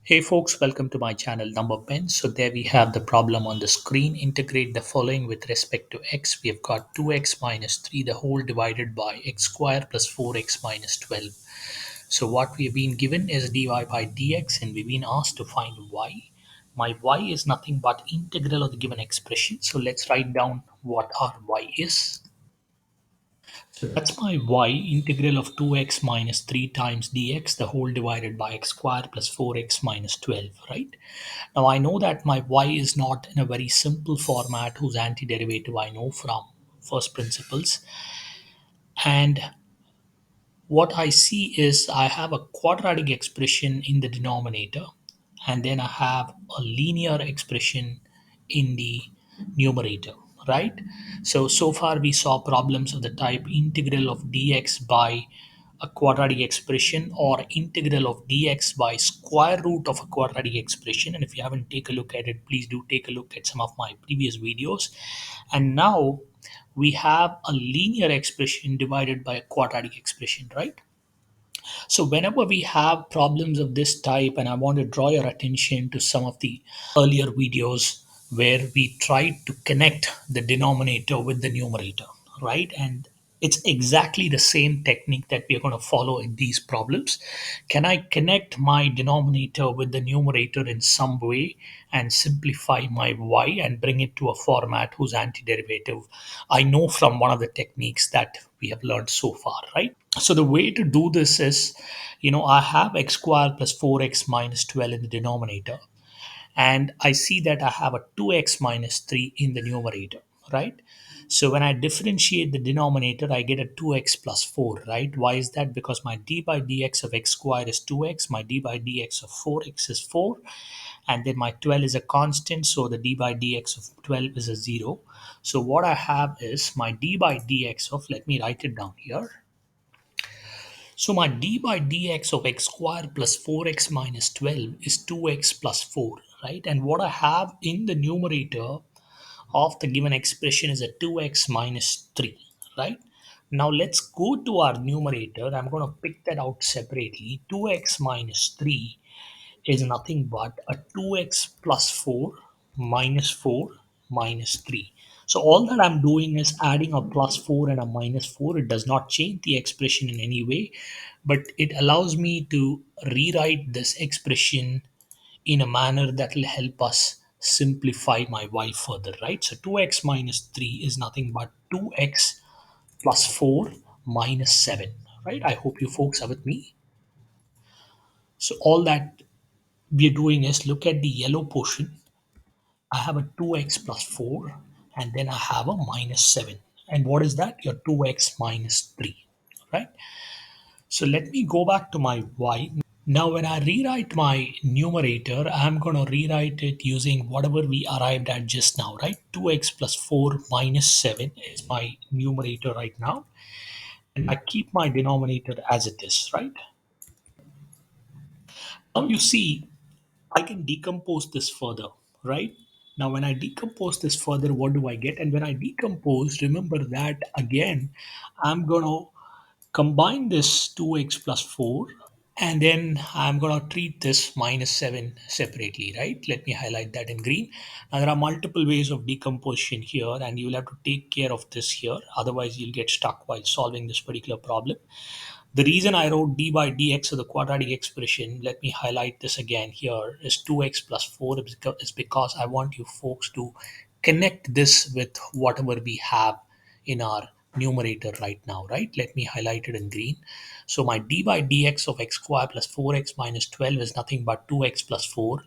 Hey folks, welcome to my channel Number Pen. So there we have the problem on the screen. Integrate the following with respect to x. We have got 2x minus 3 the whole divided by x square plus 4x minus 12. So what we have been given is dy by dx and we've been asked to find y. My y is nothing but integral of the given expression. So let's write down what our y is. So that's my y, integral of 2x minus 3 times dx, the whole divided by x squared plus 4x minus 12, right? Now I know that my y is not in a very simple format whose antiderivative I know from first principles. And what I see is I have a quadratic expression in the denominator, and then I have a linear expression in the numerator, right? So far we saw problems of the type integral of dx by a quadratic expression or integral of dx by square root of a quadratic expression. And if you haven't taken a look at it, please do take a look at some of my previous videos. And now we have a linear expression divided by a quadratic expression, right? So whenever we have problems of this type, and I want to draw your attention to some of the earlier videos where we tried to connect the denominator with the numerator, right? And it's exactly the same technique that we are going to follow in these problems. Can I connect my denominator with the numerator in some way and simplify my y and bring it to a format whose antiderivative I know from one of the techniques that we have learned so far, right? So the way to do this is, I have x squared plus 4x minus 12 in the denominator, and I see that I have a 2x minus 3 in the numerator, right? So when I differentiate the denominator, I get a 2x plus 4, right? Why is that? Because my d by dx of x squared is 2x, my d by dx of 4x is 4, and then my 12 is a constant, so the d by dx of 12 is a 0. So what I have is my d by dx of, let me write it down here. So my d by dx of x squared plus 4x minus 12 is 2x plus 4, right? And what I have in the numerator of the given expression is a 2x minus 3, right? Now let's go to our numerator. I'm going to pick that out separately. 2x minus 3 is nothing but a 2x plus 4 minus 4 minus 3. So all that I'm doing is adding a plus 4 and a minus 4. It does not change the expression in any way, but it allows me to rewrite this expression in a manner that will help us simplify my y further, right? So 2x minus 3 is nothing but 2x plus 4 minus 7, right? I hope you folks are with me. So all that we're doing is look at the yellow portion. I have a 2x plus 4, and then I have a minus 7. And what is that? Your 2x minus 3, right? So let me go back to my y. Now, when I rewrite my numerator, I'm going to rewrite it using whatever we arrived at just now, right? 2x plus 4 minus 7 is my numerator right now. And I keep my denominator as it is, right? Now you see, I can decompose this further, right? Now, when I decompose this further, what do I get? And when I decompose, remember that again, I'm going to combine this 2x plus 4, and then I'm going to treat this minus 7 separately, right? Let me highlight that in green. Now, there are multiple ways of decomposition here, and you will have to take care of this here. Otherwise, you'll get stuck while solving this particular problem. The reason I wrote d by dx of the quadratic expression, let me highlight this again here, is 2x plus 4 is because I want you folks to connect this with whatever we have in our numerator right now, right? Let me highlight it in green. So my d by dx of x squared plus 4x minus 12 is nothing but 2x plus 4.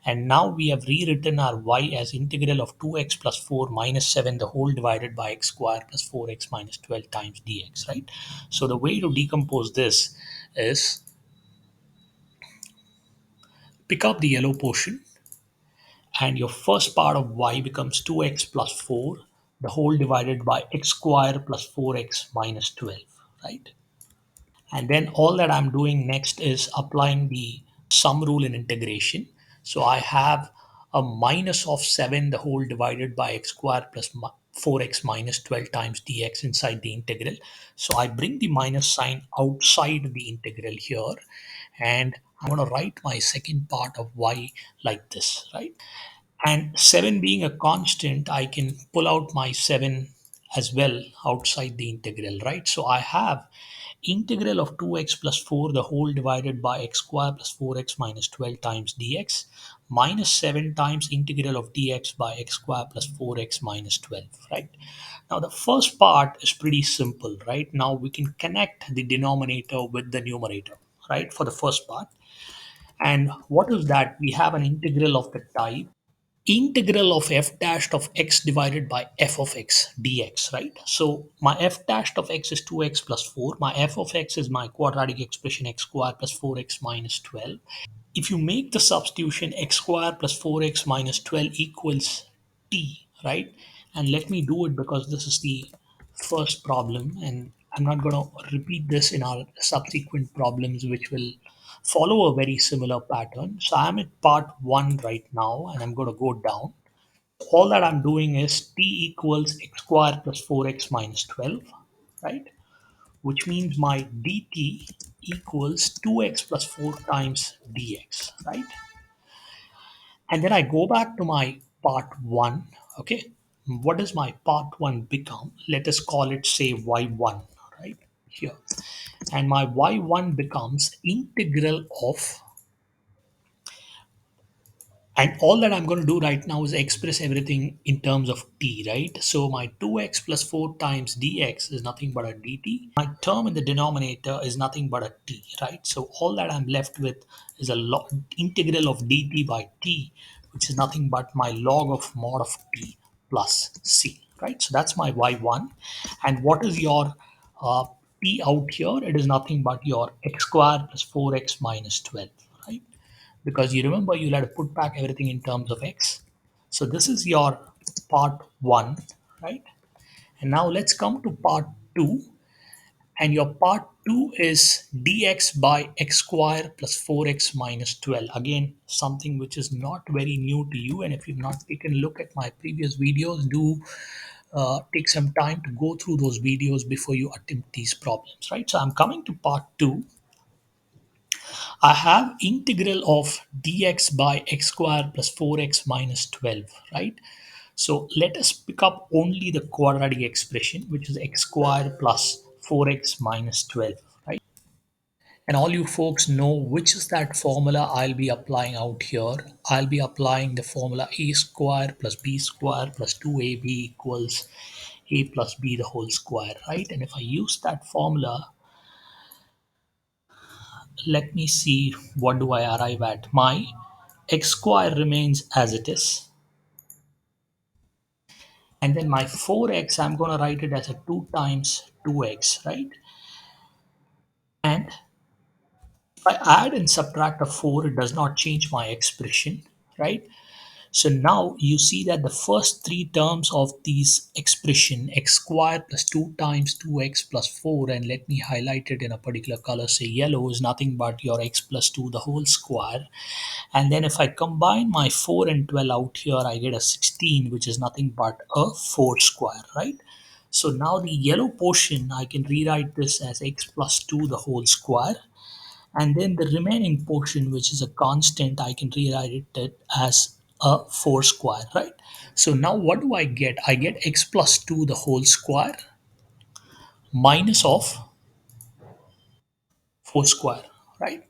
And now we have rewritten our y as integral of 2x plus 4 minus 7 the whole divided by x squared plus 4x minus 12 times dx, right? So the way to decompose this is pick up the yellow portion, and your first part of y becomes 2x plus 4 the whole divided by x squared plus 4x minus 12, right? And then all that I'm doing next is applying the sum rule in integration. So I have a minus of 7 the whole divided by x squared plus 4x minus 12 times dx inside the integral. So I bring the minus sign outside the integral here, and I'm going to write my second part of y like this, right? And 7 being a constant, I can pull out my 7 as well outside the integral, right? So I have integral of 2x plus 4 the whole divided by x square plus 4x minus 12 times dx minus 7 times integral of dx by x square plus 4x minus 12, right? Now the first part is pretty simple, right? Now we can connect the denominator with the numerator, right, for the first part. And what is that? We have an integral of the type integral of f dashed of x divided by f of x dx, right? So my f dashed of x is 2x plus 4. My f of x is my quadratic expression x squared plus 4x minus 12. If you make the substitution x squared plus 4x minus 12 equals t, right? And let me do it because this is the first problem and I'm not going to repeat this in our subsequent problems which will follow a very similar pattern. So I'm at part 1 right now and I'm going to go down. All that I'm doing is t equals x squared plus 4x minus 12, right? Which means my dt equals 2x plus 4 times dx, right? And then I go back to my part 1, okay? What does my part 1 become? Let us call it, say, y1, right? Here. And my y1 becomes integral of, and all that I'm going to do right now is express everything in terms of t, right? So my 2x plus 4 times dx is nothing but a dt. My term in the denominator is nothing but a t, right? So all that I'm left with is a integral of dt by t, which is nothing but my log of mod of t plus c, right? So that's my y1. And what is your t out here? It is nothing but your x squared plus 4x minus 12, right? Because you remember you'll have to put back everything in terms of x. So this is your part 1, right? And now let's come to part 2. And your part 2 is dx by x square plus 4x minus 12. Again, something which is not very new to you. And if you've not taken a look at my previous videos, do take some time to go through those videos before you attempt these problems, right? So I'm coming to part 2. I have integral of dx by x squared plus 4x minus 12, right? So let us pick up only the quadratic expression, which is x squared plus 4x minus 12, right? And all you folks know which is that formula I'll be applying out here. I'll be applying the formula a squared plus b squared plus 2ab equals a plus b the whole square, right? And if I use that formula, let me see what do I arrive at. My x square remains as it is, and then my 4x I'm going to write it as a 2 times 2x, right? And if I add and subtract a 4, it does not change my expression, right? So now you see that the first three terms of these expression x squared plus 2 times 2x plus 4, and let me highlight it in a particular color, say yellow, is nothing but your x plus 2 the whole square. And then if I combine my 4 and 12 out here, I get a 16, which is nothing but a 4 square, right? So now the yellow portion, I can rewrite this as x plus 2 the whole square. And then the remaining portion, which is a constant, I can rewrite it as a 4 square, right? So now what do I get? I get x plus 2 the whole square minus of 4 square, right?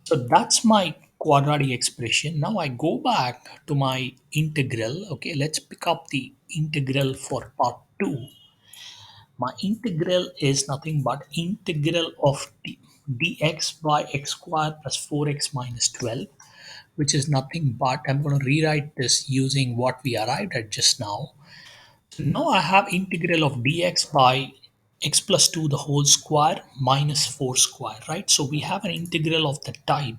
So that's my quadratic expression. Now I go back to my integral. Okay, let's pick up the integral for part 2. My integral is nothing but integral of dx by x squared plus 4x minus 12, which is nothing but, I'm going to rewrite this using what we arrived at just now. So now I have integral of dx by x plus 2 the whole square minus 4 square, right? So we have an integral of the type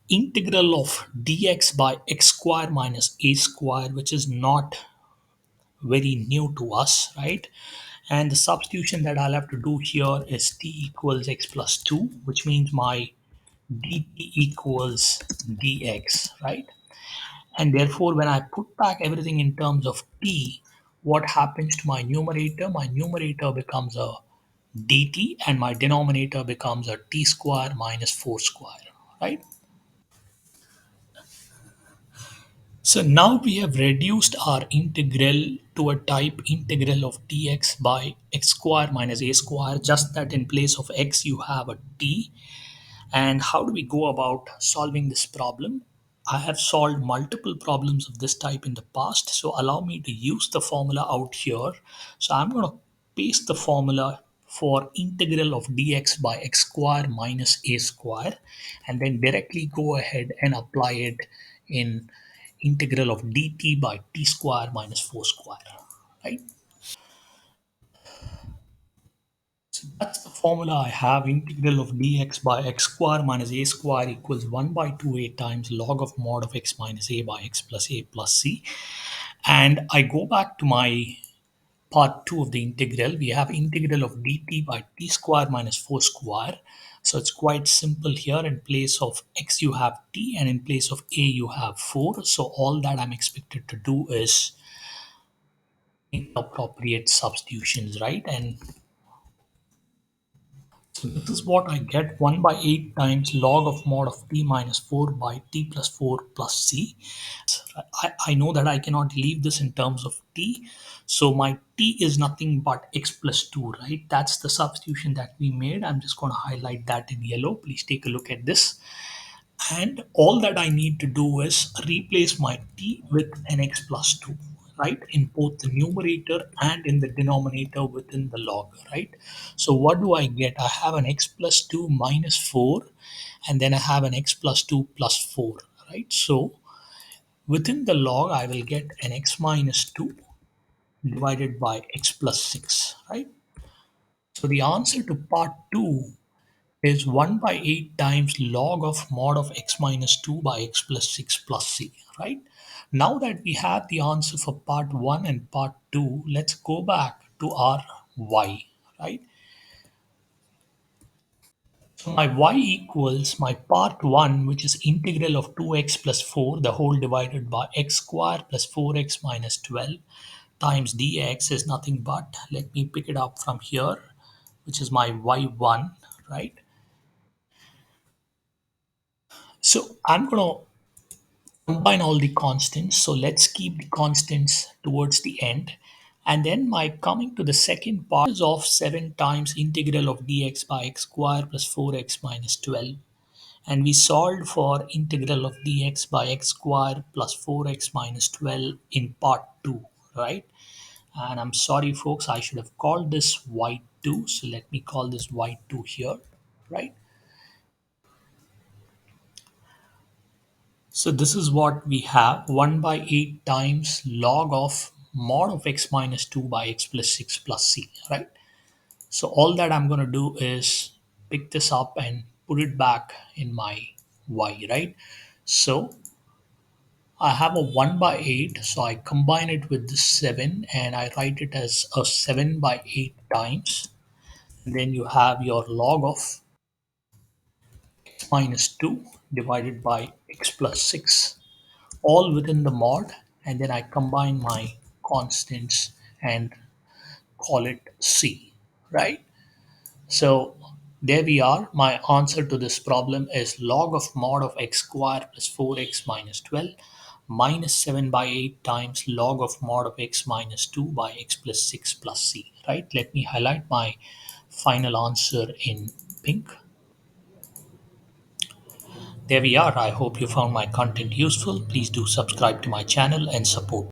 integral of dx by x square minus a square, which is not very new to us, right? And the substitution that I'll have to do here is t equals x plus 2, which means my dt equals dx, right? And therefore, when I put back everything in terms of t, what happens to my numerator? My numerator becomes a dt, and my denominator becomes a t square minus 4 square, right? So now we have reduced our integral to a type integral of dx by x square minus a square, just that in place of x you have a t. And how do we go about solving this problem? I have solved multiple problems of this type in the past, so allow me to use the formula out here. So I'm going to paste the formula for integral of dx by x square minus a square, and then directly go ahead and apply it in integral of dt by t square minus 4 square, right? So that's the formula I have. Integral of dx by x square minus a square equals 1 by 2a times log of mod of x minus a by x plus a plus c. And I go back to my part 2 of the integral. We have integral of dt by t square minus 4 square. So it's quite simple here. In place of x you have t, and in place of a you have 4. So all that I'm expected to do is make appropriate substitutions, right? And so this is what I get, 1 by 8 times log of mod of t minus 4 by t plus 4 plus c. I know that I cannot leave this in terms of t. So my t is nothing but x plus 2, right? That's the substitution that we made. I'm just going to highlight that in yellow. Please take a look at this. And all that I need to do is replace my t with an x plus 2, right, in both the numerator and in the denominator within the log, right? So what do I get? I have an x plus 2 minus 4, and then I have an x plus 2 plus 4, right? So within the log I will get an x minus 2 divided by x plus 6, right? So the answer to part 2 is 1 by 8 times log of mod of x minus 2 by x plus 6 plus c, right? Now that we have the answer for part 1 and part 2, let's go back to our y, right? So my y equals my part 1, which is integral of 2x plus 4, the whole divided by x square plus 4x minus 12 times dx is nothing but, let me pick it up from here, which is my y1, right? So I'm going to combine all the constants. So let's keep the constants towards the end. And then my coming to the second part is of 7 times integral of dx by x square plus 4x minus 12. And we solved for integral of dx by x square plus 4x minus 12 in part 2, right? And I'm sorry folks, I should have called this y2. So let me call this y2 here, right? So this is what we have, 1 by 8 times log of mod of x minus 2 by x plus 6 plus c, right? So all that I'm going to do is pick this up and put it back in my y, right? So I have a 1 by 8, so I combine it with the 7 and I write it as a 7 by 8 times. And then you have your log of x minus 2 divided by x plus 6, all within the mod, and then I combine my constants and call it C, right? So there we are. My answer to this problem is log of mod of x square plus 4x minus 12 minus 7 by 8 times log of mod of x minus 2 by x plus 6 plus C, right? Let me highlight my final answer in pink. There we are. I hope you found my content useful. Please do subscribe to my channel and support.